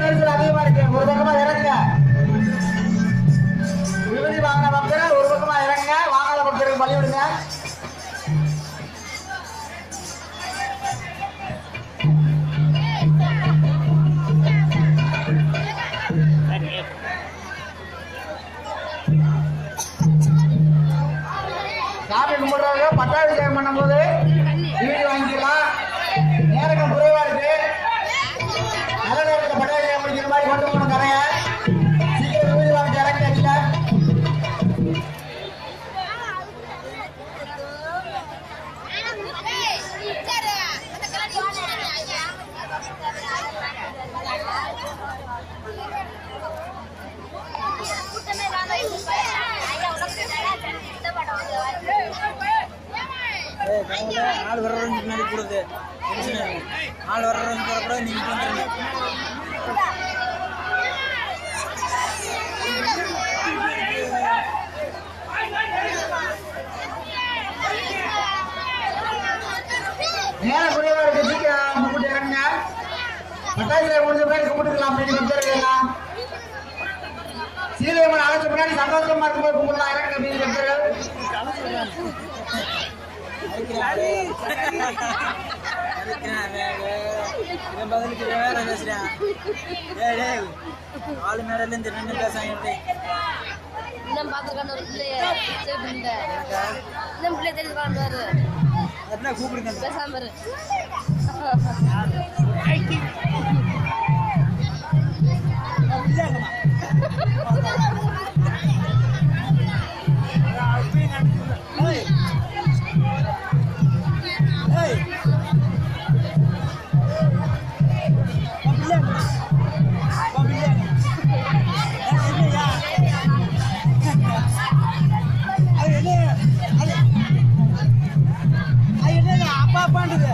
நெரிசல் அதிகமா இருக்கு. ஒரு பக்கமா இறங்க. விபதி வாங்கின பக்தர் ஒரு பக்கமா இறங்க. வாங்காத பக்தருக்கு பலி விடுங்க. சாமி கும்பிடுறாங்க. பட்டாபிஷேகம் பண்ணும் போது விபதி வாங்கிக்கலாம். நேரங்கள் குறைவா இருக்கு. நல்ல நேரத்தில் பட்டாபிஷேகம் முடிக்கிற மாதிரி கொண்டு போகணும். கரைய சீக்கிரம் விபதி வாங்கி இறங்கிட்டாச்சுல. ஆள் வர்றவங்க முன்னாடி கொடுது ஆள் வர்றவங்க கூட நீங்க வந்துருங்க. நேரம் குறைவா இருக்கு. சீக்கிரம் கும்பிட்டு இறங்க. பட்டாசில முடிஞ்ச பேர் கும்பிட்டுக்கலாம். அப்படின்னு பக்தர்கள் சீதையம்மன் அழைச்ச முன்னாடி சந்தோஷமா இருக்கும்போது கும்பிடலாம். இறங்க அப்படின்னு பக்தர்கள். பதிலுக்கு வேற பேசுறேன். ஆளு மேடல இருந்து ரெண்டு பேசாங்க. இன்னும் பாத்துருக்கான ஒரு பிள்ளைய இன்னும் பிள்ளை தெரிஞ்சுக்காரு. அதெல்லாம் கூப்பிடுங்க. பேசாம இரு. அப்பா பாண்டுது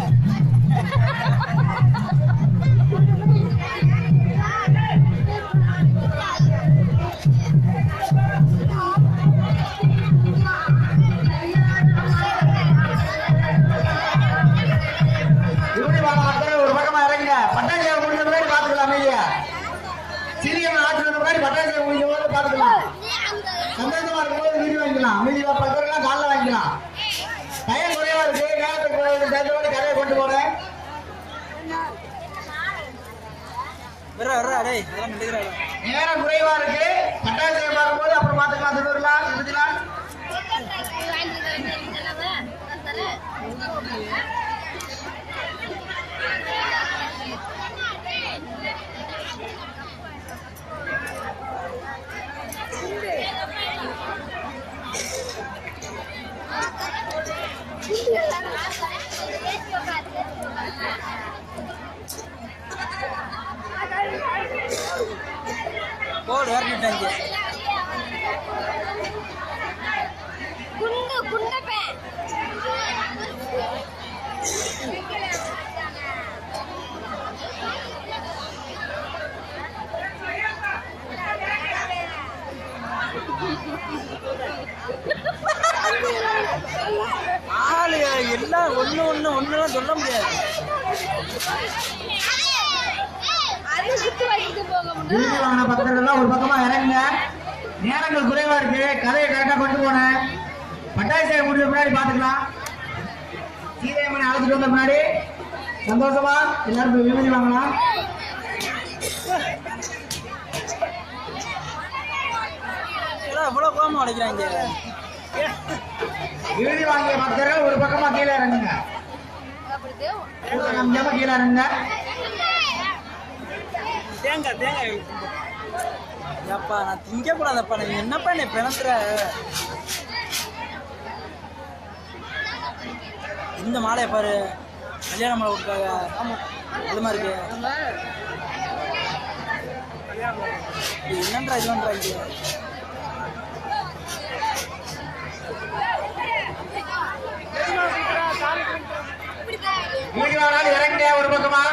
ஒரு பக்கமா இறங்க. பட்டாசியம் முடிஞ்ச முன்னாடி பாத்துக்கலாம். அமைதியா சீரியம்மன் ஆட்சி முன்னாடி பட்டாசியம் முடிஞ்ச போது பாத்துக்கலாம். சந்தோஷமா இருக்கும்போது வீடு வாங்கிக்கலாம். அமைதியா பக்தர்கள் காலில் வாங்கிக்கலாம். டயம் குறைவா இருக்கு. நேரத்துக்கு சேர்ந்தோட கரையை கொண்டு போறேன். நேரம் குறைவா இருக்கு. பட்டாசியம் பார்க்கும்போது அப்புறம் பாத்துக்கலாம். திருவிழலாம் நிறுத்திக்கலாம். போடு வரட்டாங்க. குண்டு குண்டப்பே ஆளு எல்லாம் ஒண்ணுலாம் சொல்ல முடியாது. பக்தர்கள் ஒரு பக்கமா இறங்க. நேரங்கள் குறைவா இருக்கு. கதையை கரெக்டா கொண்டு போனேன். பட்டாசியம் முடிஞ்ச முன்னாடி பாத்துக்கலாம். சீதையம்மனை அழைச்சிட்டு வந்த முன்னாடி சந்தோஷமா எல்லாரும் விபதி வாங்கலாம். எவ்வளவு கோபமா உடைக்கிறாங்க. விபதி வாங்கிய பக்தர்கள் ஒரு பக்கமா கீழே இறங்குங்க. கீழே இறங்குங்க. தேங்காய் தேங்காய் அப்பா நான் திங்க கூடாதப்பா. நீ என்னப்பா நீ பிணத்துற. இந்த மாலையை பாரு. கல்யாண மாலை கொடுத்தாங்க. அது மாதிரி இருக்கு. என்னன்றா இதுன்றா இது. இறங்க ஒரு பக்கமா.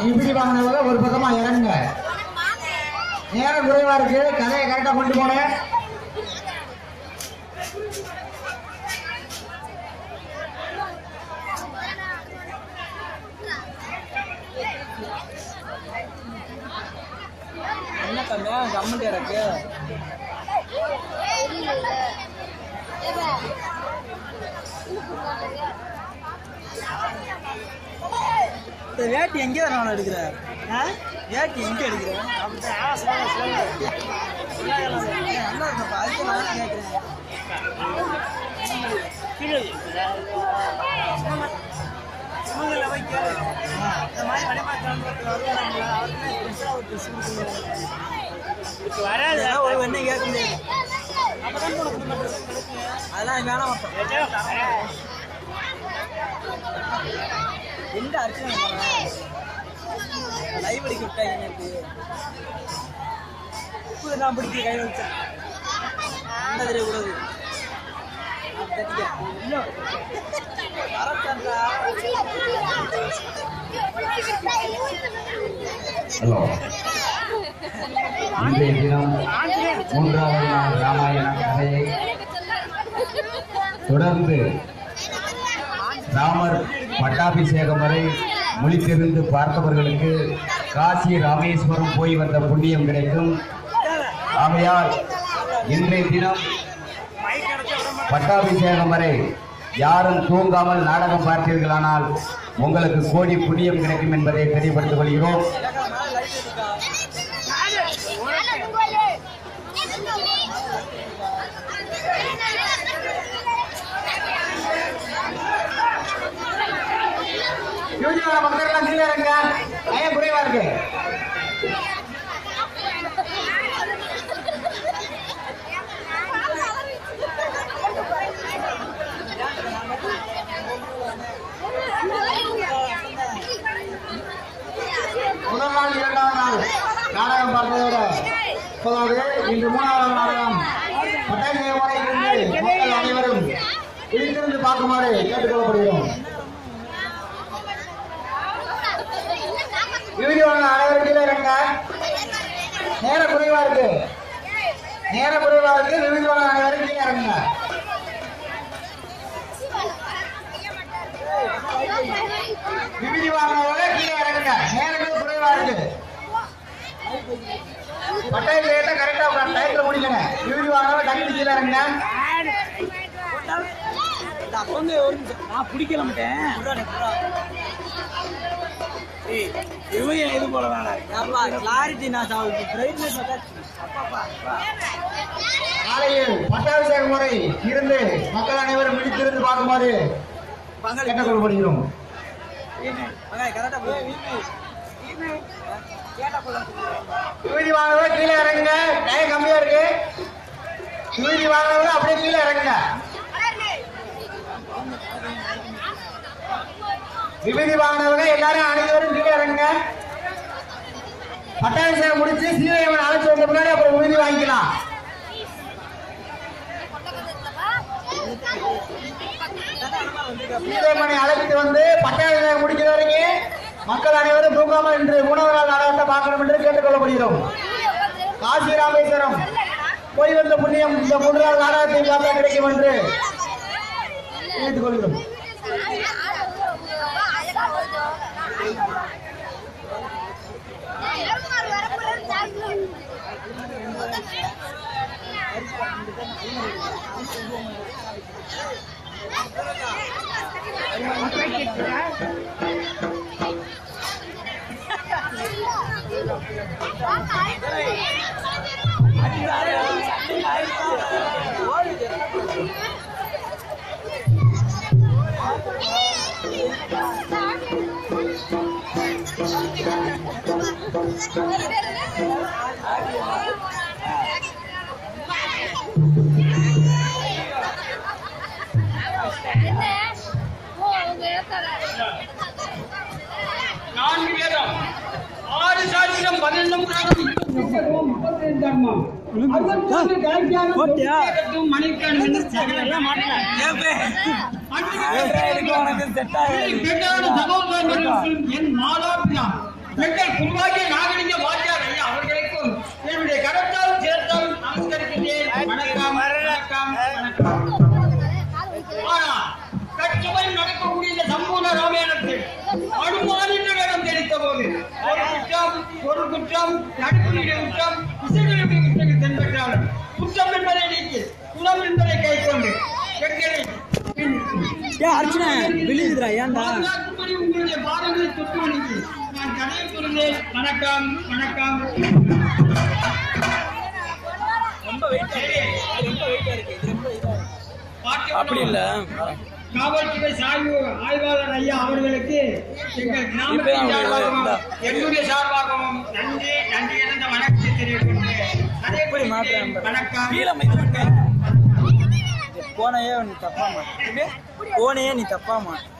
இப்படி வாங்கினவங்க ஒரு பக்கமா இறங்க. நேரம் குறைவா இருக்கு. கதையை கரெக்டா கொண்டு போனேன். தெரியுது எனக்கு. இந்த வேட்டி எங்கே நான் எடுக்கிறேன்? வேட்டி எங்கே எடுக்கிறேன்? நல்லா இருக்கப்பா, அதுக்கு நான் கேட்குறேன். ஒரு வெண்ணை கேட்க முடியாது. அதெல்லாம் வேணாம் மாட்டோம். எந்த அர்ச்சனை லைவ் அடிக்க விட்டாங்க எனக்கு. இப்போது நான் பிடிக்க கை வச்சேன். என்ன தெரியக்கூடாது. இன்னும் ஹலோ, இன்றைய தினம் 3வது நாள் ராமாயண கதையை தொடர்ந்து ராமர் பட்டாபிஷேகம் வரை முழித்திருந்து பார்த்தவர்களுக்கு காசி ராமேஸ்வரம் போய் வந்த புண்ணியம் கிடைக்கும். ஆகையால் இன்றைய தினம் பட்டாபிஷேகம் வரை யாரும் தூங்காமல் நாடகம் பார்த்தீர்களானால் உங்களுக்கு கோடி புண்ணியம் கிடைக்கும் என்பதை தெரியப்படுத்திக் கொள்கிறோம். பக்தர்கள் கீழே இறங்க, பயம் குறைவா இருக்கு. முதல் நாள் 2வது நாள் நாடகம் பார்த்ததோட இப்போது இன்று 3வது நாடகம் பட்டாபிஷேகம் வரை இருந்து மக்கள் அனைவரும் விழித்திருந்து பார்க்குமாறு கேட்டுக்கொள்ளப்படுகிறோம். வீடியோவில் அனைவரும் கீழே இறங்க, நேர குறைவா இருக்கு. வீடியோவில் அனைவரும் கீழே இறங்க. விபதி வாங்கினவங்க கீழே இறங்குங்க, நேரங்கள் குறைவா இருக்கு. பட்டாயில் லேட்டா கரெக்டா டயத்துல முடிக்கங்க. விபதி வாங்கினவங்க டக்குனு கீழே இறங்குங்க. நான் பிடிக்கல மாட்டேன். இது போல கிளாரிட்டி நான் காலையில் பட்டாபிஷேகம் முறை இருந்து மக்கள் அனைவரும் விழித்திருந்து பார்க்குமாறு கேட்டுக்கொள்ளப்படுகிறோம். விபதி வாங்கினவங்க கீழே இறங்குங்க, டைம் கம்மியா இருக்கு. விபதி வாங்கினவங்க அப்படியே கீழே இறங்குங்க. விபதி வாங்கினவங்க எல்லாரும் அனைவரும் கீழே இறங்குங்க. பட்டாபிஷேகம் முடிச்சு சீதையம்மன் அழைச்சு வந்த முன்னாடி அப்புறம் விபதி வாங்கிக்கலாம். சீதையம்மனை அழைச்சிட்டு வந்து பட்டாபிஷேகம் முடிக்கிற வரைக்கும் மக்கள் அனைவரும் தூங்காமல் இன்று 3வது நாள் நாடகத்தை பார்க்கணும் என்று கேட்டுக்கொள்ளப்படுகிறோம். காசி ராமேஸ்வரம் போய் வந்த புண்ணியம் இந்த 3 நாள் நாடகத்தை பார்த்தா கிடைக்கும் என்று கேட்டுக் கொள்கிறோம். நான்கு வேதம் 6 சாஸ்திரம் 12 புராணம் 32 தர்மம் 63 கல்யாணம் மணிக்கான எல்லாம் என் மாதாபிதா பெண்கள் குருவாகிய நாகரிக வாத்தியார் ஐயா அவர்களுக்கும் என்னுடைய கரத்தால் சேர்த்தால் நமஸ்கரிக்கின்றேன். வணக்கம் வணக்கம் வணக்கம். தற்சமயம் நடக்கக்கூடிய இந்த சம்பூர்ண ராமாயணத்தில் அனுமானின்ற வேடம் தெரித்த போது ஒரு குற்றம் நடுப்புடைய குற்றம் இசைகளுடைய குற்றம் பணியாளர். குற்றம் என்பதை நீக்கி குணம் என்பதை கை கொண்டு எங்களை அர்ச்சனை விழுதுடா ஏன்டா பாதுகாக்கும்படி உங்களுடைய பாதங்களை தொட்டு வணங்கி நான் கதையை சொல்கிறேன். வணக்கம் வணக்கம். ரொம்ப வெயிட்டா இருக்கு ரொம்ப வெயிட்டா இருக்கு இது ரொம்ப இதா இருக்கு அப்படி இல்ல காவல்துறை சாய்வு ஆய்வாளர் ஐயா அவர்களுக்கு எங்கள் கிராமத்தின் சார்பாகவும் என்னுடைய சார்பாகவும் நன்றி நன்றி என்ற வணக்கத்தை தெரிவிக்கின்றேன். எப்படி மாற்றேன் வணக்கம். கீழே மைது பண்ணேன் போனையே நீ தப்பா மாட்டேன் போனையே நீ தப்பா மாட்டேன்